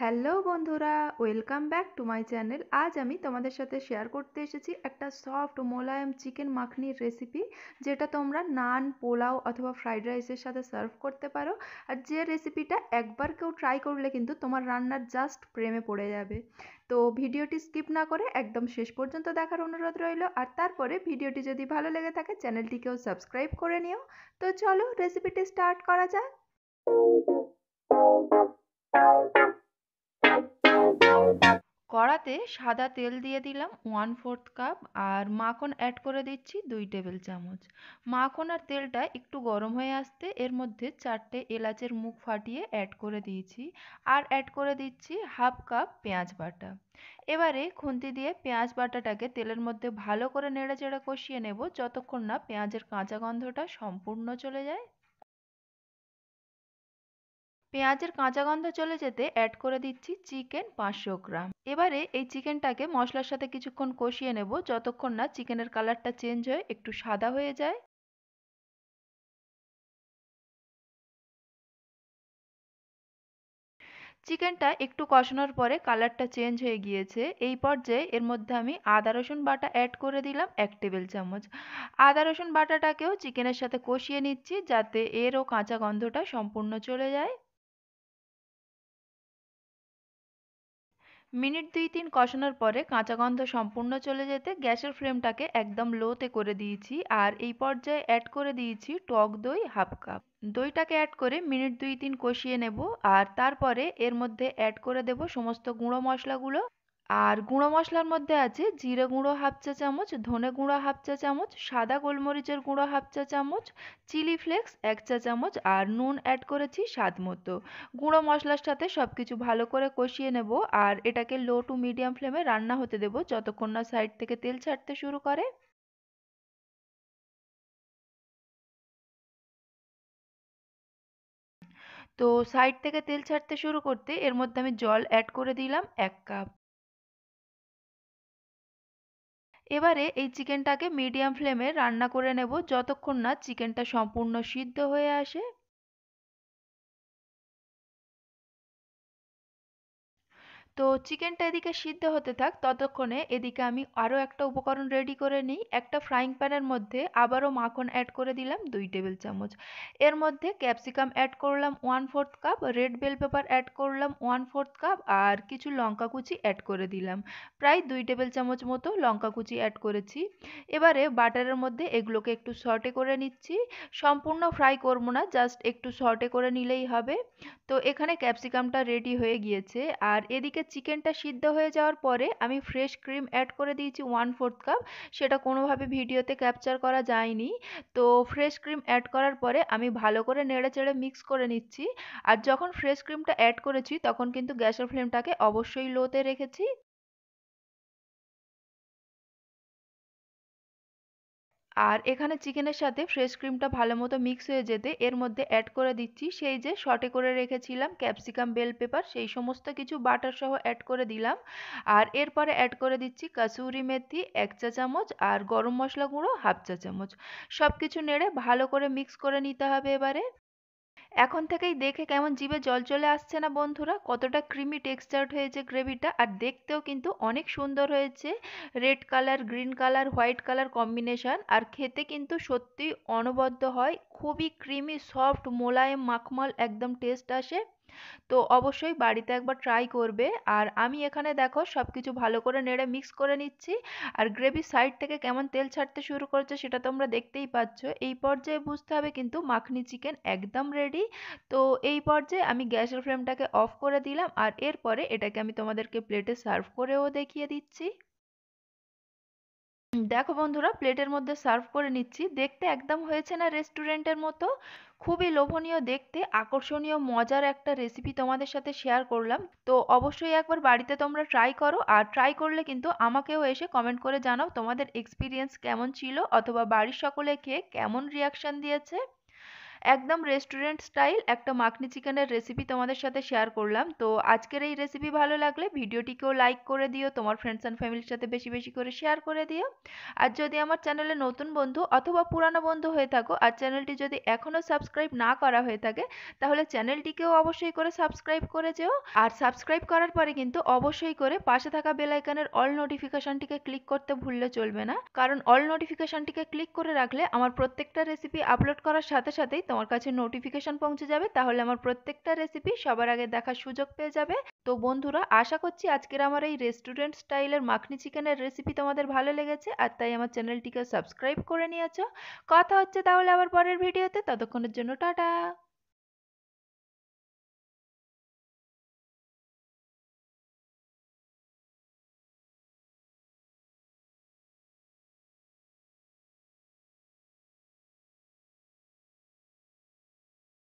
Hello বন্ধুরা, welcome back to my channel. আজ আমি তোমাদের সাথে শেয়ার করতে এসেছি একটা সফট মোলায়েম চিকেন মাখনির রেসিপি, যেটা তোমরা নান, পোলাও অথবা ফ্রাইড রাইসের সাথে সার্ভ করতে পারো। আর যে রেসিপিটা একবার কেউ ট্রাই করলে কিন্তু তোমার রান্নার জাস্ট প্রেমে পড়ে যাবে। তো ভিডিওটি স্কিপ না করে একদম শেষ পর্যন্ত দেখার অনুরোধ রইল। আর তারপরে ভিডিওটি যদি ভালো লেগে থাকে চ্যানেলটিকেও সাবস্ক্রাইব করে নিও। তো চলো রেসিপিটি স্টার্ট করা যাক। কড়াতে সাদা তেল দিয়ে দিলাম 1/4 কাপ, আর মাখন অ্যাড করে দিচ্ছি 2 টেবিল চামচ। মাখন আর তেলটা একটু গরম হয়ে আসতে এর মধ্যে 4টে এলাচের মুখ ফাটিয়ে অ্যাড করে দিয়েছি, আর অ্যাড করে দিচ্ছি 1/2 কাপ পেঁয়াজ বাটা। এবারে খুন্তি দিয়ে পেঁয়াজ বাটাটাকে তেলের মধ্যে ভালো করে নেড়েচেড়ে কষিয়ে নেব যতক্ষণ না পেঁয়াজের কাঁচা গন্ধটা সম্পূর্ণ চলে যায়। পেঁয়াজের কাঁচা গন্ধ চলে যেতে অ্যাড করে দিচ্ছি চিকেন 500 গ্রাম। এবারে এই চিকেনটাকে মশলার সাথে কিছুক্ষণ কষিয়ে নেব যতক্ষণ না চিকেনের কালারটা চেঞ্জ হয়ে একটু সাদা হয়ে যায়। চিকেনটা একটু কষানোর পরে কালারটা চেঞ্জ হয়ে গিয়েছে। এই পর্যায়ে এর মধ্যে আমি আদা রসুন বাটা অ্যাড করে দিলাম 1 টেবিল চামচ। আদা রসুন বাটাটাকেও চিকেনের সাথে কষিয়ে নিচ্ছি যাতে এরও কাঁচা গন্ধটা সম্পূর্ণ চলে যায়। মিনিট 2-3 কষানোর পরে কাঁচা গন্ধ সম্পূর্ণ চলে যেতে গ্যাসের ফ্লেমটাকে একদম লোতে করে দিয়েছি, আর এই পর্যায়ে অ্যাড করে দিয়েছি টক দই 1/2 কাপ। দইটাকে অ্যাড করে মিনিট 2-3 কষিয়ে নেব, আর তারপরে এর মধ্যে অ্যাড করে দেব সমস্ত গুঁড়ো মশলাগুলো। আর গুঁড়ো মশলার মধ্যে আছে জিরে গুঁড়ো 1/2 চা চামচ, ধনে গুঁড়ো 1/2 চা চামচ, সাদা গোলমরিচের গুঁড়ো 1/2 চা চামচ, চিলি ফ্লেক্স 1 চা চামচ, আর নুন অ্যাড করেছি স্বাদ মতো। গুঁড়ো মশলার সাথে সবকিছু ভালো করে কষিয়ে নেব, আর এটাকে লো টু মিডিয়াম ফ্লেমে রান্না হতে দেব যতক্ষণ না সাইড থেকে তেল ছাড়তে শুরু করে। তো সাইড থেকে তেল ছাড়তে শুরু করতে এর মধ্যে আমি জল অ্যাড করে দিলাম 1 কাপ। এবারে এই চিকেনটাকে মিডিয়াম ফ্লেমে রান্না করে নেব যতক্ষণ না চিকেনটা সম্পূর্ণ সিদ্ধ হয়ে আসে। তো চিকেনটা এদিকে সিদ্ধ হতে থাক, ততক্ষণে এদিকে আমি আরও একটা উপকরণ রেডি করে নিই। একটা ফ্রাইং প্যানের মধ্যে আবারও মাখন অ্যাড করে দিলাম 2 টেবিল চামচ। এর মধ্যে ক্যাপসিকাম অ্যাড করলাম 1/4 cup, red bell pepper add করলাম 1/4 কাপ, আর কিছু লঙ্কা কুচি অ্যাড করে দিলাম। প্রায় 2 টেবিল চামচ মতো লঙ্কা কুচি অ্যাড করেছি। এবারে বাটারের মধ্যে এগুলোকে একটু সটে করে নিচ্ছি। সম্পূর্ণ ফ্রাই করব না, জাস্ট একটু সটে করে নিলেই হবে। তো এখানে ক্যাপসিকামটা রেডি হয়ে গিয়েছে, আর এদিকে চিকেনটা সিদ্ধ হয়ে যাওয়ার পরে আমি ফ্রেশ ক্রিম অ্যাড করে দিয়েছি 1/4 কাপ। সেটা কোনোভাবে ভিডিওতে ক্যাপচার করা যায়নি। তো ফ্রেশ ক্রিম অ্যাড করার পরে আমি ভালো করে নেড়েচেড়ে মিক্স করে নিচ্ছি। আর যখন ফ্রেশ ক্রিমটা অ্যাড করেছি তখন কিন্তু গ্যাসের ফ্লেমটাকে অবশ্যই লোতে রেখেছি। আর এখানে চিকেনের সাথে ফ্রেশ ক্রিমটা ভালো মতো মিক্স হয়ে যেতে এর মধ্যে অ্যাড করে দিচ্ছি সেই যে সটে করে রেখেছিলাম ক্যাপসিকাম, বেল পেপার, সেই সমস্ত কিছু বাটার সহ অ্যাড করে দিলাম। আর এরপরে অ্যাড করে দিচ্ছি কাসুরি মেথি 1 চা চামচ, আর গরম মশলা গুঁড়ো 1/2 চা চামচ। সব কিছু নেড়ে ভালো করে মিক্স করে নিতে হবে এবারে। এখন থেকেই দেখে কেমন জিভে জল চলে আসছে না বন্ধুরা? কতটা ক্রিমি টেক্সচার্ড হয়েছে গ্রেভিটা, আর দেখতেও কিন্তু অনেক সুন্দর হয়েছে। Red colour, green colour, white colour combination, আর খেতে কিন্তু সত্যিই অনবদ্য হয়। খুবই ক্রিমি, সফট, মোলায়েম, মাখমল একদম টেস্ট আসে। তো অবশ্যই বাড়িতে একবার ট্রাই করবে। আর আমি এখানে দেখো সবকিছু ভালো করে নেড়ে মিক্স করে নিচ্ছি, আর গ্রেভি সাইড থেকে কেমন তেল ছাড়তে শুরু করেছে সেটা তোমরা দেখতেই পাচ্ছ। এই পর্যায়ে বুঝতে হবে কিন্তু মাখনি চিকেন একদম রেডি। তো এই পর্যায়ে আমি গ্যাসের ফ্লেমটাকে অফ করে দিলাম, আর এরপরে এটাকে আমি তোমাদেরকে প্লেটে সার্ভ করেও দেখিয়ে দিচ্ছি। দেখো বন্ধুরা, প্লেটের মধ্যে সার্ভ করে নিচ্ছি। দেখতে একদম হয়েছে না রেস্টুরেন্টের মতো? খুবই লোভনীয় দেখতে, আকর্ষণীয়, মজার একটা রেসিপি তোমাদের সাথে শেয়ার করলাম। তো অবশ্যই একবার বাড়িতে তোমরা ট্রাই করো, আর ট্রাই করলে কিন্তু আমাকেও এসে কমেন্ট করে জানাও তোমাদের এক্সপিরিয়েন্স কেমন ছিল, অথবা বাড়ির সকলে খেয়ে কেমন রিয়াকশন দিয়েছে। একদম রেস্টুরেন্ট স্টাইল একটা মাখনি চিকেনের রেসিপি তোমাদের সাথে শেয়ার করলাম। তো আজকের এই রেসিপি ভালো লাগলে ভিডিওটিকেও লাইক করে দিও, তোমার ফ্রেন্ডস অ্যান্ড ফ্যামিলির সাথে বেশি বেশি করে শেয়ার করে দিও। আর যদি আমার চ্যানেলে নতুন বন্ধু অথবা পুরানো বন্ধু হয়ে থাকো আর চ্যানেলটি যদি এখনো সাবস্ক্রাইব না করা হয়ে থাকে, তাহলে চ্যানেলটিকেও অবশ্যই করে সাবস্ক্রাইব করে যেও। আর সাবস্ক্রাইব করার পরে কিন্তু অবশ্যই করে পাশে থাকা বেল আইকনের অল নোটিফিকেশনটিকে ক্লিক করতে ভুললে চলবে না, কারণ অল নোটিফিকেশনটিকে ক্লিক করে রাখলে আমার প্রত্যেকটা রেসিপি আপলোড করার সাথে সাথেই তোমার কাছে নোটিফিকেশন পৌঁছে যাবে, তাহলে আমার প্রত্যেকটা রেসিপি সবার আগে দেখার সুযোগ পেয়ে যাবে। তো বন্ধুরা, আশা করছি আজকের আমার এই রেস্টুরেন্ট স্টাইলের মাখনি চিকেনের রেসিপি তোমাদের ভালো লেগেছে আর তাই আমার চ্যানেলটিকে সাবস্ক্রাইব করে নিয়েছো। কথা হচ্ছে তাহলে আবার পরের ভিডিওতে, ততক্ষণের জন্য টাটা।